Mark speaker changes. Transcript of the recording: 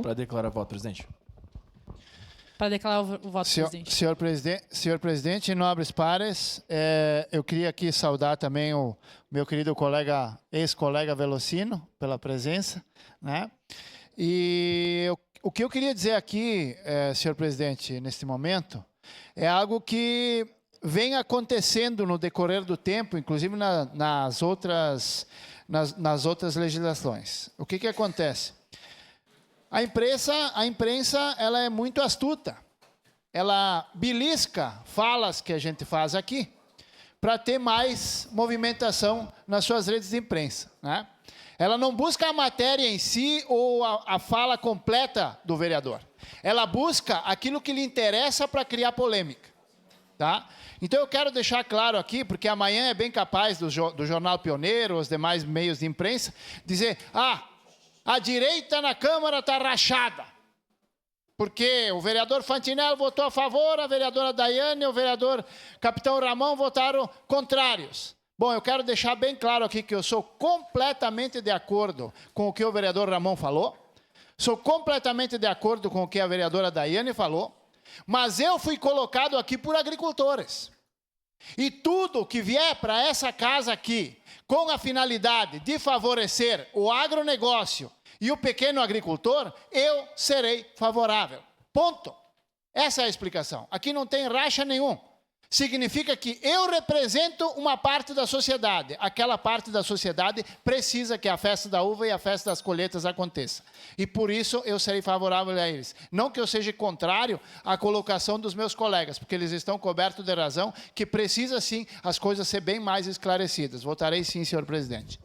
Speaker 1: Para declarar voto, presidente.
Speaker 2: Para declarar o voto, presidente.
Speaker 3: Senhor presidente, nobres pares, eu queria aqui saudar também o meu querido colega, ex-colega Velocino, pela presença, né? E o que eu queria dizer aqui, senhor presidente, neste momento, é algo que vem acontecendo no decorrer do tempo, inclusive nas outras legislações. O que acontece? A imprensa ela é muito astuta. Ela belisca falas que a gente faz aqui para ter mais movimentação nas suas redes de imprensa, né? Ela não busca a matéria em si ou a fala completa do vereador. Ela busca aquilo que lhe interessa para criar polêmica, tá? Então eu quero deixar claro aqui, porque amanhã é bem capaz do Jornal Pioneiro, os demais meios de imprensa, dizer, a direita na Câmara está rachada, porque o vereador Fantinel votou a favor, a vereadora Daiane e o vereador Capitão Ramon votaram contrários. Bom, eu quero deixar bem claro aqui que eu sou completamente de acordo com o que o vereador Ramon falou, sou completamente de acordo com o que a vereadora Daiane falou, mas eu fui colocado aqui por agricultores. E tudo que vier para essa casa aqui, com a finalidade de favorecer o agronegócio e o pequeno agricultor, eu serei favorável. Ponto. Essa é a explicação. Aqui não tem racha nenhum. Significa que eu represento uma parte da sociedade. Aquela parte da sociedade precisa que a festa da uva e a festa das colheitas aconteça. E por isso eu serei favorável a eles. Não que eu seja contrário à colocação dos meus colegas, porque eles estão cobertos de razão que precisa sim as coisas ser bem mais esclarecidas. Votarei sim, senhor presidente.